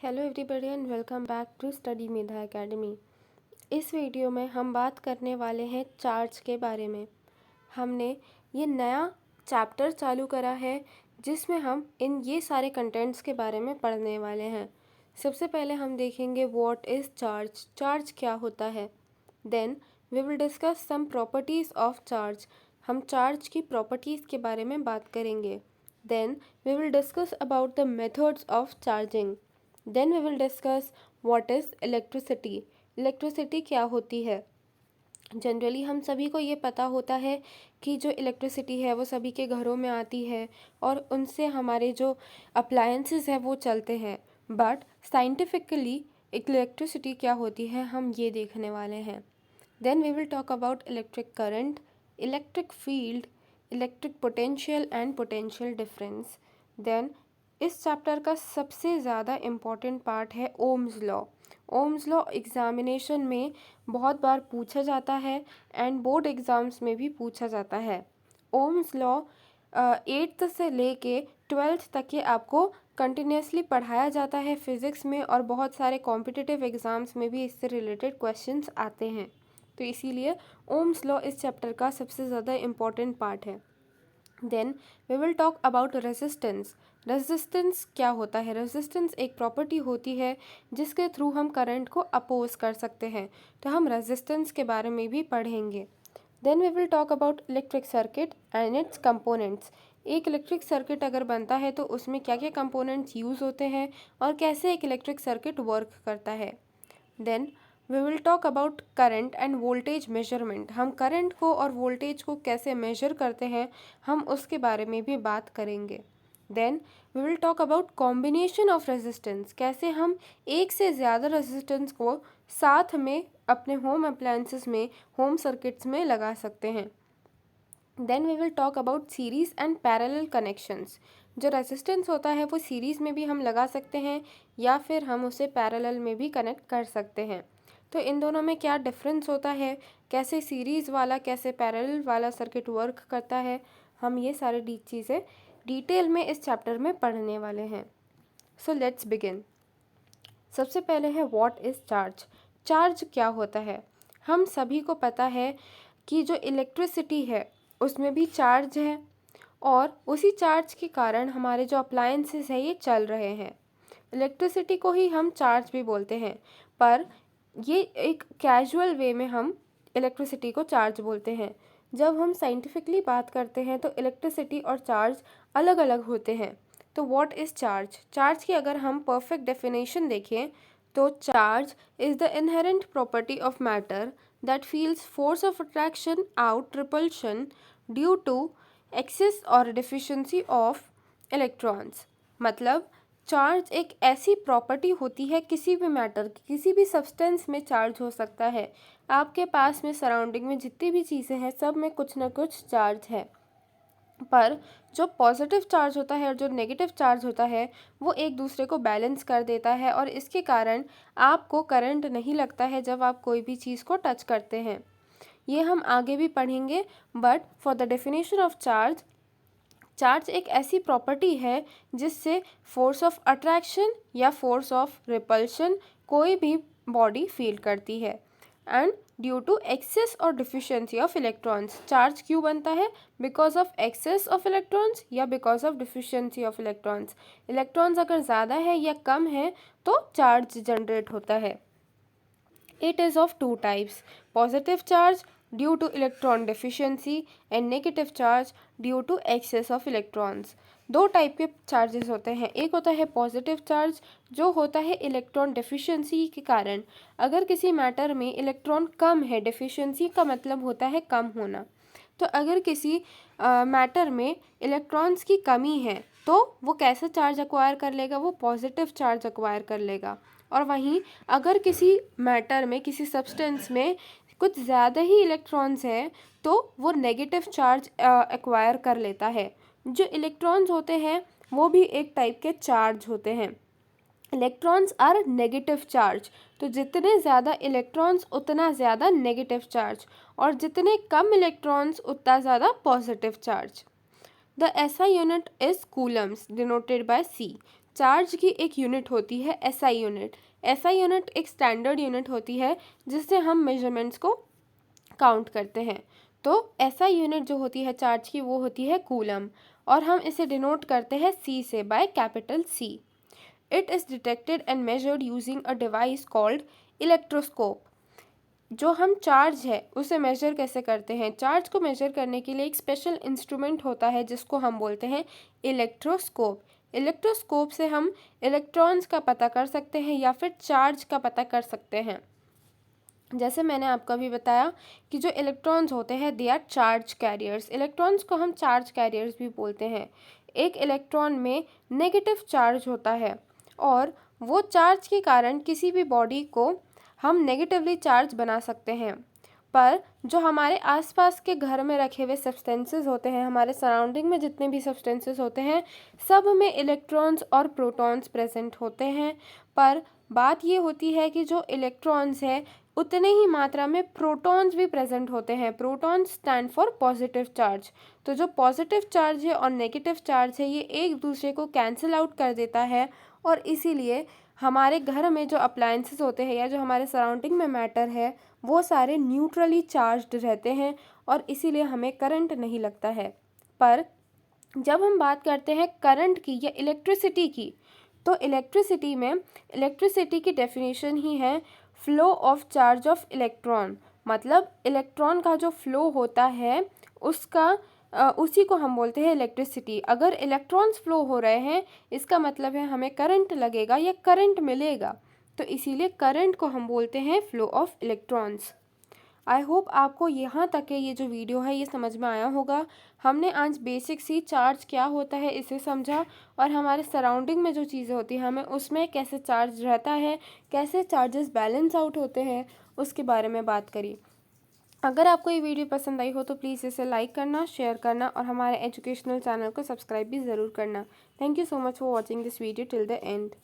Hello everybody and welcome back to study Medha academy. इस video में हम बात करने वाले हैं चार्ज के बारे में। हमने ये नया चैप्टर चालू करा है जिसमें हम ये सारे कंटेंट्स के बारे में पढ़ने वाले हैं। सबसे पहले हम देखेंगे व्हाट इज़ चार्ज, चार्ज क्या होता है। Then we will discuss some properties of charge, हम चार्ज की प्रॉपर्टीज़ के बारे में बात करेंगे। Then we will discuss about the methods of charging. Then we will discuss what is electricity, electricity क्या होती है। जनरली हम सभी को ये पता होता है कि जो इलेक्ट्रिसिटी है वो सभी के घरों में आती है और उनसे हमारे जो अप्लायंसेस हैं वो चलते हैं। बट साइंटिफिकली इलेक्ट्रिसिटी क्या होती है हम ये देखने वाले हैं। Then we will talk about electric current, electric field, electric potential and potential difference. Then इस चैप्टर का सबसे ज़्यादा इम्पॉर्टेंट पार्ट है Ohm's law. Ohm's law examination में बहुत बार पूछा जाता है एंड बोर्ड एग्ज़ाम्स में भी पूछा जाता है। ओम्स लॉ 8th से लेके 12th तक ये आपको कंटिन्यूसली पढ़ाया जाता है फिज़िक्स में, और बहुत सारे कॉम्पिटिटिव एग्ज़ाम्स में भी इससे रिलेटेड क्वेश्चंस आते हैं। तो इसीलिए ओम्स लॉ इस चैप्टर का सबसे ज़्यादा इम्पॉर्टेंट पार्ट है। Then we will talk about resistance. Resistance क्या होता है? रेजिस्टेंस एक प्रॉपर्टी होती है जिसके थ्रू हम करंट को अपोज कर सकते हैं, तो हम रेजिस्टेंस के बारे में भी पढ़ेंगे। Then we will talk about electric circuit and its components. एक इलेक्ट्रिक सर्किट अगर बनता है तो उसमें क्या क्या कंपोनेंट्स यूज़ होते हैं और कैसे एक इलेक्ट्रिक सर्किट वर्क करता है। Then we will talk about current and voltage measurement. हम करंट को और वोल्टेज को कैसे मेजर करते हैं हम उसके बारे में भी बात करेंगे। Then we will talk about combination of resistance, कैसे हम एक से ज़्यादा रेजिस्टेंस को साथ में अपने होम अप्लायंसेस में, होम सर्किट्स में लगा सकते हैं। Then we will talk about series and parallel connections. जो रेजिस्टेंस होता है वो सीरीज़ में भी हम लगा सकते हैं या फिर हम उसे पैरेलल में भी कनेक्ट कर सकते हैं। तो इन दोनों में क्या डिफरेंस होता है, कैसे सीरीज़ वाला कैसे पैरेलल वाला सर्किट वर्क करता है, हम ये सारी चीज़ें डिटेल में इस चैप्टर में पढ़ने वाले हैं। So let's begin. सबसे पहले है व्हाट इज़ चार्ज। चार्ज क्या होता है? हम सभी को पता है कि जो इलेक्ट्रिसिटी है उसमें भी चार्ज है और उसी चार्ज के कारण हमारे जो अप्लायंसेस हैं ये चल रहे हैं। इलेक्ट्रिसिटी को ही हम चार्ज भी बोलते हैं, पर ये एक कैजुअल वे में हम इलेक्ट्रिसिटी को चार्ज बोलते हैं। जब हम साइंटिफिकली बात करते हैं तो इलेक्ट्रिसिटी और चार्ज अलग अलग होते हैं। तो व्हाट इज़ चार्ज? चार्ज की अगर हम परफेक्ट डेफिनेशन देखें तो charge is the inherent property of matter that feels force of attraction out repulsion due to excess और डिफिशिएंसी ऑफ इलेक्ट्रॉन्स। मतलब चार्ज एक ऐसी प्रॉपर्टी होती है किसी भी मैटर की, किसी भी सब्सटेंस में चार्ज हो सकता है। आपके पास में सराउंडिंग में जितनी भी चीज़ें हैं सब में कुछ ना कुछ चार्ज है, पर जो पॉजिटिव चार्ज होता है और जो नेगेटिव चार्ज होता है वो एक दूसरे को बैलेंस कर देता है और इसके कारण आपको करंट नहीं लगता है जब आप कोई भी चीज़ को टच करते हैं। ये हम आगे भी पढ़ेंगे, but for the definition of charge, charge एक ऐसी प्रॉपर्टी है जिससे फोर्स ऑफ अट्रैक्शन या फोर्स ऑफ रिपल्शन कोई भी बॉडी फील करती है। एंड ड्यू टू एक्सेस और डिफिशिएंसी ऑफ इलेक्ट्रॉन्स, चार्ज क्यों बनता है? Because of excess of electrons या because of deficiency of electrons. Electrons अगर ज़्यादा है या कम है तो चार्ज जनरेट होता है। It is of two types: positive charge due to electron deficiency and negative charge due to excess of electrons. दो टाइप के चार्जेस होते हैं। एक होता है पॉजिटिव चार्ज जो होता है इलेक्ट्रॉन डेफिशिएंसी के कारण। अगर किसी मैटर में इलेक्ट्रॉन कम है, डेफिशिएंसी का मतलब होता है कम होना, तो अगर किसी मैटर में इलेक्ट्रॉन्स की कमी है तो वो कैसे चार्ज एक्वायर कर लेगा? वो पॉजिटिव चार्ज एक्वायर कर लेगा। और वहीं अगर किसी मैटर में, किसी सब्सटेंस में कुछ ज़्यादा ही इलेक्ट्रॉन्स हैं तो वो नेगेटिव चार्ज एक्वायर कर लेता है। जो इलेक्ट्रॉन्स होते हैं वो भी एक टाइप के चार्ज होते हैं। इलेक्ट्रॉन्स आर नेगेटिव चार्ज, तो जितने ज़्यादा इलेक्ट्रॉन्स उतना ज़्यादा नेगेटिव चार्ज, और जितने कम इलेक्ट्रॉन्स उतना ज़्यादा positive charge. The SI unit is coulombs denoted by C. Charge की एक यूनिट होती है एसआई यूनिट। एसआई यूनिट एक स्टैंडर्ड यूनिट होती है जिससे हम मेजरमेंट्स को काउंट करते हैं। तो एसआई यूनिट जो होती है चार्ज की वो होती है कूलम, और हम इसे डिनोट करते हैं सी से, by capital C. It is detected and measured using a device called electroscope. जो हम चार्ज है उसे मेजर कैसे करते हैं? चार्ज को मेजर करने के लिए एक स्पेशल इंस्ट्रूमेंट होता है जिसको हम बोलते हैं इलेक्ट्रोस्कोप। इलेक्ट्रोस्कोप से हम इलेक्ट्रॉन्स का पता कर सकते हैं या फिर चार्ज का पता कर सकते हैं। जैसे मैंने आपको अभी बताया कि जो इलेक्ट्रॉन्स होते हैं they are charge carriers. Electrons को हम चार्ज कैरियर्स भी बोलते हैं। एक इलेक्ट्रॉन में नेगेटिव चार्ज होता है और वो चार्ज के कारण किसी भी बॉडी को हम नेगेटिवली चार्ज बना सकते हैं। पर जो हमारे आसपास के घर में रखे हुए सब्सटेंसेस होते हैं, हमारे सराउंडिंग में जितने भी सब्सटेंसेस होते हैं, सब में इलेक्ट्रॉन्स और प्रोटॉन्स प्रेजेंट होते हैं। पर बात ये होती है कि जो इलेक्ट्रॉन्स है उतने ही मात्रा में प्रोटॉन्स भी प्रेजेंट होते हैं। Protons stand for positive charge. तो जो पॉजिटिव चार्ज है और नेगेटिव चार्ज है ये एक दूसरे को कैंसिल आउट कर देता है, और इसीलिए हमारे घर में जो अप्लायंसेस होते हैं या जो हमारे सराउंडिंग में मैटर है वो सारे न्यूट्रली चार्ज्ड रहते हैं, और इसीलिए हमें करंट नहीं लगता है। पर जब हम बात करते हैं करंट की या इलेक्ट्रिसिटी की, तो इलेक्ट्रिसिटी की डेफिनेशन ही है flow of charge of electron. मतलब इलेक्ट्रॉन का जो फ्लो होता है उसका उसी को हम बोलते हैं इलेक्ट्रिसिटी। अगर इलेक्ट्रॉन्स फ्लो हो रहे हैं इसका मतलब है हमें करंट लगेगा या करंट मिलेगा, तो इसीलिए करंट को हम बोलते हैं flow of electrons. I hope आपको यहाँ तक के ये जो वीडियो है ये समझ में आया होगा। हमने आज बेसिक सी चार्ज क्या होता है इसे समझा, और हमारे सराउंडिंग में जो चीज़ें होती हैं हमें उसमें कैसे चार्ज रहता है, कैसे चार्जेस बैलेंस आउट होते हैं, उसके बारे में बात करी। अगर आपको ये वीडियो पसंद आई हो तो प्लीज़ इसे लाइक करना, शेयर करना और हमारे एजुकेशनल चैनल को सब्सक्राइब भी ज़रूर करना। Thank you so much for watching this video till the end.